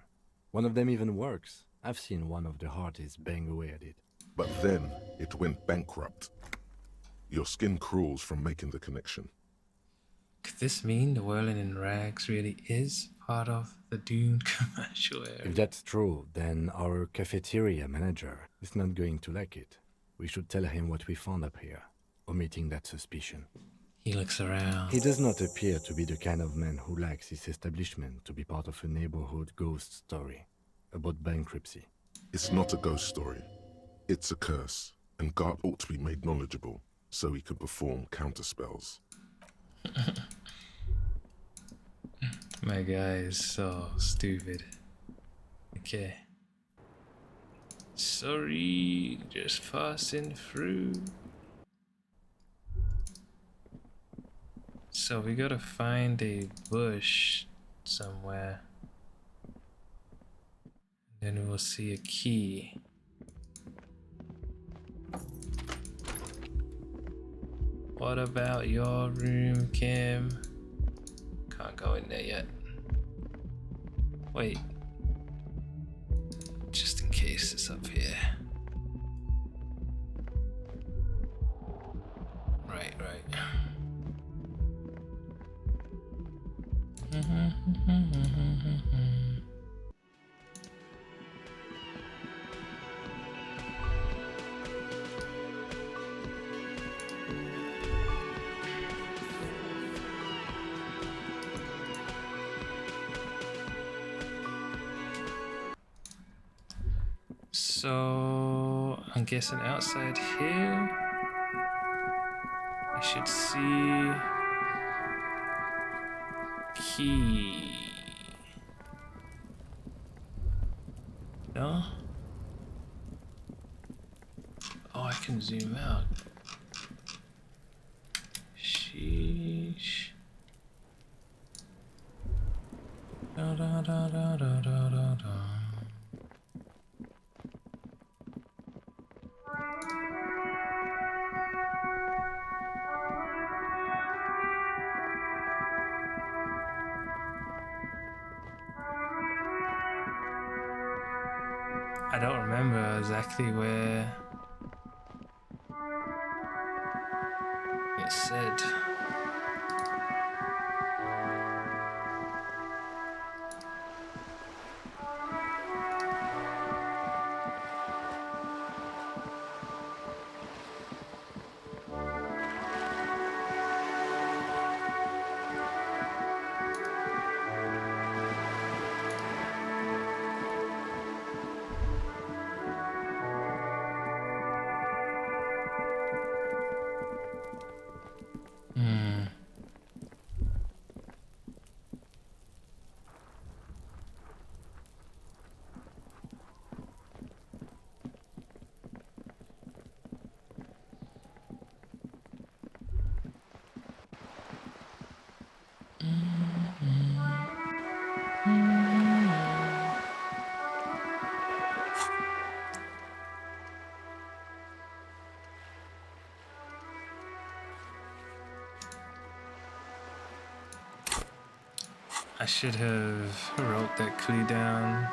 One of them even works. I've seen one of the hearties bang away at it. But then it went bankrupt. Your skin crawls from making the connection. Could this mean the whirling in rags really is part of the doomed commercial area? If that's true, then our cafeteria manager is not going to like it. We should tell him what we found up here, omitting that suspicion. He looks around. He does not appear to be the kind of man who likes his establishment to be part of a neighborhood ghost story about bankruptcy. It's not a ghost story. It's a curse, and Garp ought to be made knowledgeable so he can perform counterspells. My guy is so stupid. Okay. Sorry, just passing through. So we gotta find a bush somewhere. Then we'll see a key. What about your room, Kim? Can't go in there yet. Wait. Just in case it's up here. Right. So I'm guessing outside here I should see key. No? Oh, I can zoom out. Sheesh. Da da da da da da da da. I don't remember exactly where it said. I should have wrote that clue down.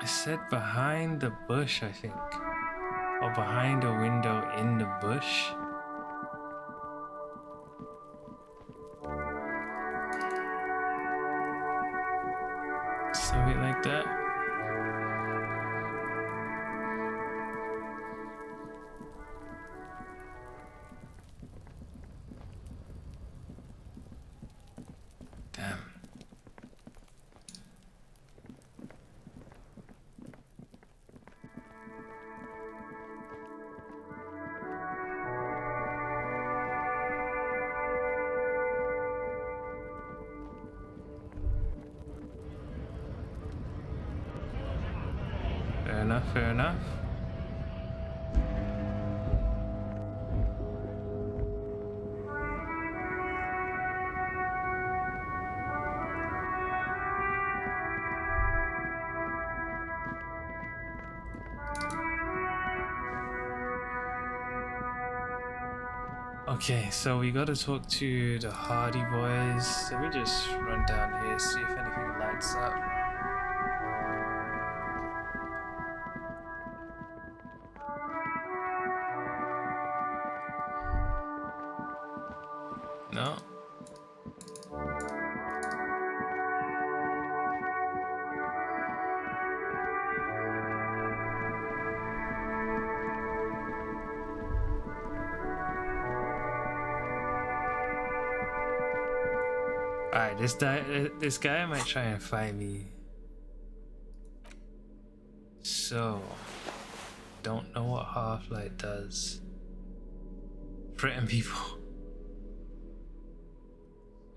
I said behind the bush, I think. Or behind a window in the bush. Something like that. Damn. Fair enough, fair enough. Okay, so we gotta talk to the Hardy Boys. So we just run down here, see if anything lights up. No. Alright, this guy might try and fight me. So, don't know what Half-Light does. Threaten people.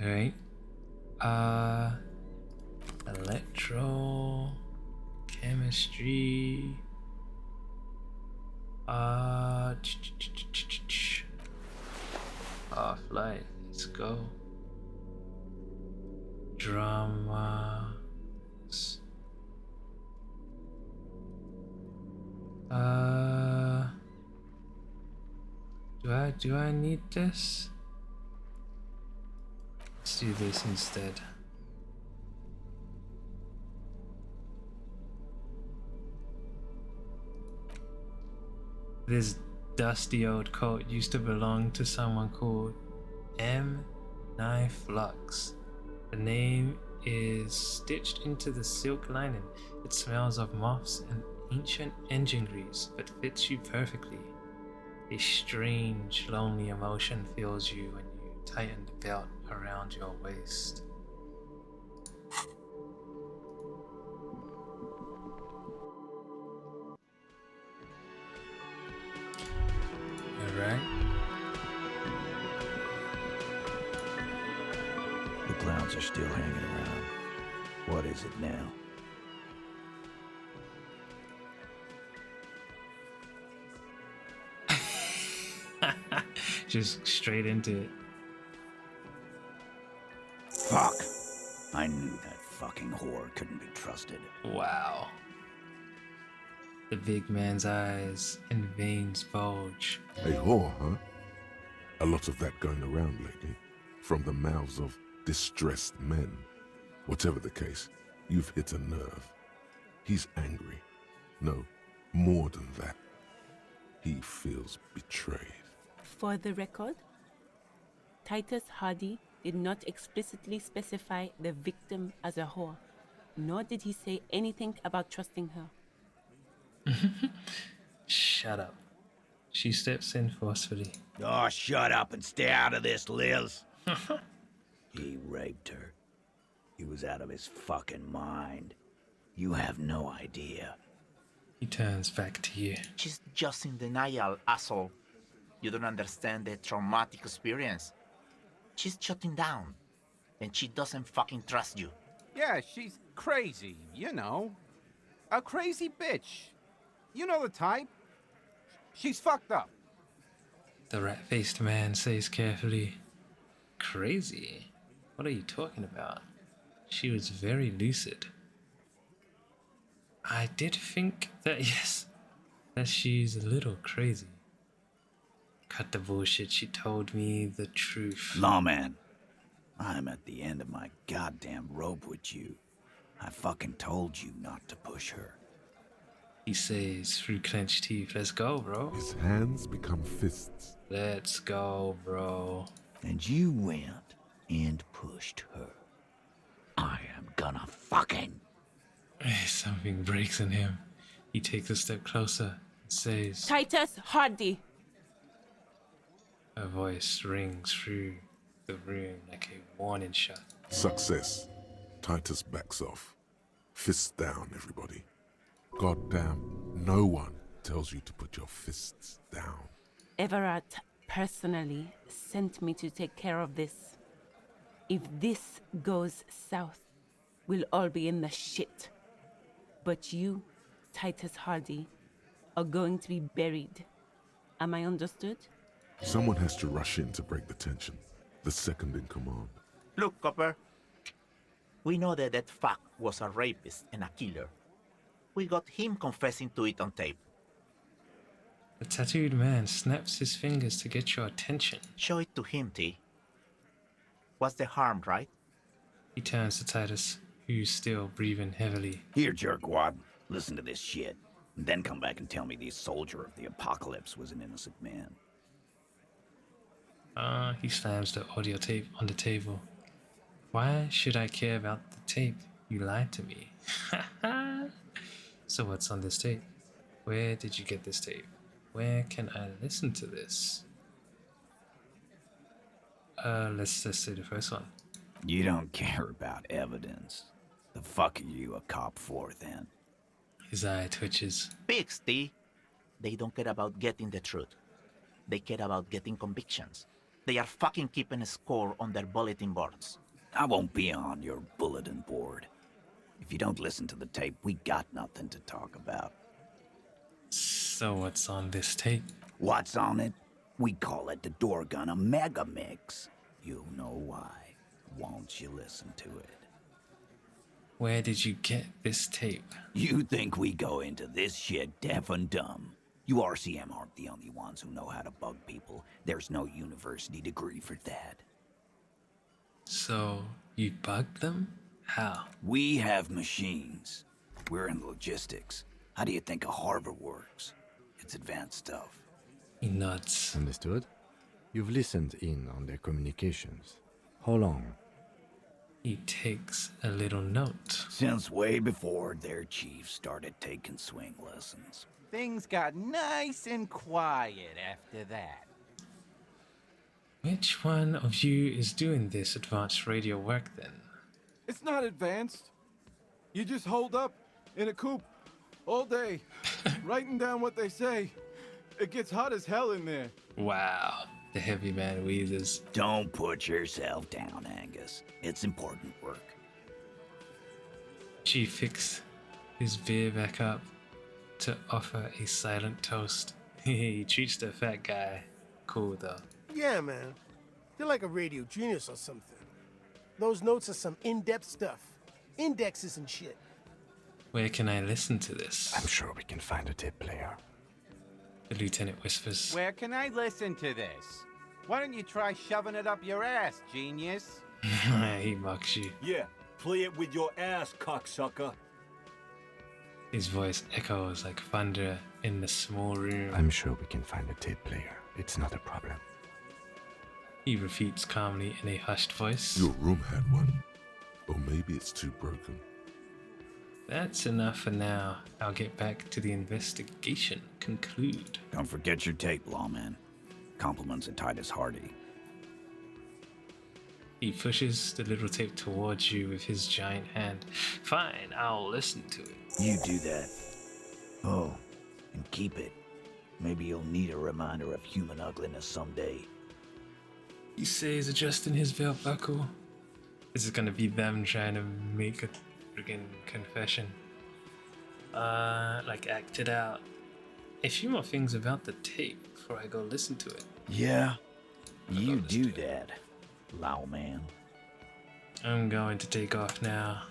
Alright. Electro, chemistry. Half-Light, let's go. Drama. Do I need this? Let's do this instead. This dusty old coat used to belong to someone called M. Flux. The name is stitched into the silk lining. It smells of moths and ancient engine grease, but fits you perfectly. A strange, lonely emotion fills you when you tighten the belt around your waist. Alright. The clowns are still hanging around. What is it now? Just straight into it. Fuck! I knew that fucking whore couldn't be trusted. Wow. The big man's eyes and veins bulge. A whore, huh? A lot of that going around lately. From the mouths of distressed men. Whatever the case, you've hit a nerve. He's angry. No, more than that. He feels betrayed. For the record, Titus Hardy did not explicitly specify the victim as a whore, nor did he say anything about trusting her. Shut up. She steps in forcefully. Oh, shut up and stay out of this, Liz. He raped her. He was out of his fucking mind. You have no idea. He turns back to you. She's just in denial, asshole. You don't understand the traumatic experience. She's shutting down, and she doesn't fucking trust you. Yeah, she's crazy, you know. A crazy bitch. You know the type. She's fucked up. The rat-faced man says carefully, "Crazy? What are you talking about? She was very lucid." I did think that, yes, that she's a little crazy. Cut the bullshit, she told me the truth. Lawman, I'm at the end of my goddamn rope with you. I fucking told you not to push her. He says through clenched teeth, "Let's go, bro. His hands become fists. Let's go, bro." And you went and pushed her. I am gonna fucking Something breaks in him. He takes a step closer and says, Titus Hardy. her voice rings through the room like a warning shot. Success. Titus backs off. Fists down, everybody. Goddamn, no one tells you to put your fists down. Everett personally sent me to take care of this. If this goes south, we'll all be in the shit. But you, Titus Hardy, are going to be buried. Am I understood? Someone has to rush in to break the tension. The second in command. Look, Copper. We know that that fuck was a rapist and a killer. We got him confessing to it on tape. The tattooed man snaps his fingers to get your attention. Show it to him, T. What's the harm, right? He turns to Titus, who's still breathing heavily. Here, jerkwad, listen to this shit. And then come back and tell me the soldier of the apocalypse was an innocent man. He slams the audio tape on the table. Why should I care about the tape? You lied to me. So what's on this tape? Where did you get this tape? Where can I listen to this? Let's just say the first one. You don't care about evidence. The fuck are you a cop for, then? His eye twitches. Pigs, T. They don't care about getting the truth. They care about getting convictions. They are fucking keeping a score on their bulletin boards. I won't be on your bulletin board. If you don't listen to the tape, we got nothing to talk about. So what's on this tape? What's on it? We call it the door gun a mega mix. You'll know why. Won't you listen to it? Where did you get this tape? You think we go into this shit deaf and dumb? You RCM aren't the only ones who know how to bug people. There's no university degree for that. So you bugged them? How? We have machines. We're in logistics. How do you think a harbor works? It's advanced stuff. He nods. Understood? You've listened in on their communications. How long? He takes a little note. Since way before their chief started taking swing lessons. Things got nice and quiet after that. Which one of you is doing this advanced radio work then? It's not advanced. You just hold up in a coop all day, writing down what they say. It gets hot as hell in there. Wow. The heavy man wheezes. Don't put yourself down, Angus. It's important work. Chief fixed his beer back up to offer a silent toast. He treats the fat guy cool though. Yeah, man. You're like a radio genius or something. Those notes are some in-depth stuff. Indexes and shit. Where can I listen to this? I'm sure we can find a tape player. The lieutenant whispers. Where can I listen to this? Why don't you try shoving it up your ass, genius? He mocks you. Yeah, play it with your ass, cocksucker. His voice echoes like thunder in the small room. I'm sure we can find a tape player. It's not a problem. He repeats calmly in a hushed voice. Your room had one. Or maybe it's too broken. That's enough for now. I'll get back to the investigation. Conclude. Don't forget your tape, lawman. Compliments of Titus Hardy. He pushes the little tape towards you with his giant hand. Fine, I'll listen to it. You do that. Oh, and keep it. Maybe you'll need a reminder of human ugliness someday. He says, adjusting his belt buckle. This is gonna be them trying to make a friggin' confession. Like act it out. A few more things about the tape before I go listen to it. Yeah, you do that, low man. I'm going to take off now.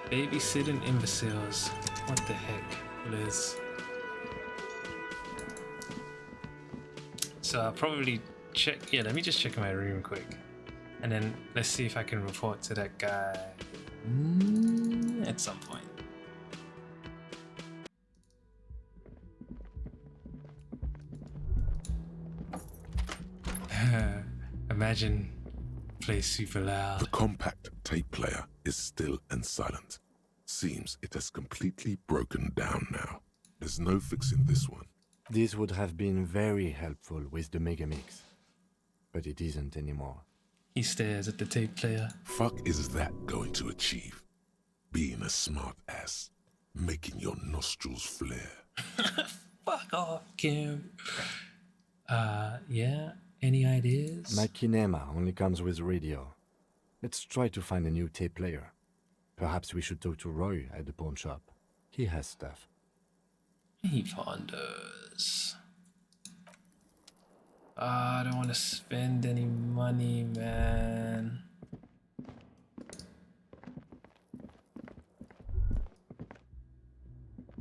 Babysitting imbeciles. What the heck, Liz? So I'll probably check. Yeah, let me just check my room quick. And then let's see if I can report to that guy at some point. Imagine play super loud. The compact tape player is still and silent. Seems it has completely broken down now. There's no fixing this one. This would have been very helpful with the Megamix, but it isn't anymore. He stares at the tape player. Fuck is that going to achieve? Being a smart ass, making your nostrils flare. Fuck off, Kim. Yeah? Any ideas? My kinema only comes with radio. Let's try to find a new tape player. Perhaps we should talk to Roy at the pawn shop. He has stuff. He ponders. I don't want to spend any money, man.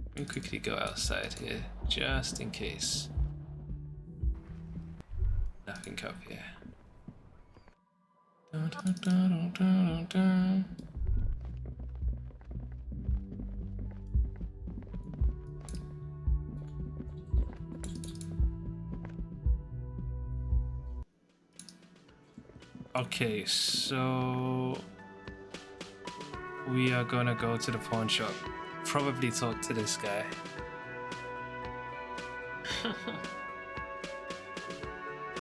Let me quickly go outside here, just in case. Nothing up here. Dun, dun, dun, dun, dun, dun. Okay, so we are gonna go to the pawn shop. Probably talk to this guy.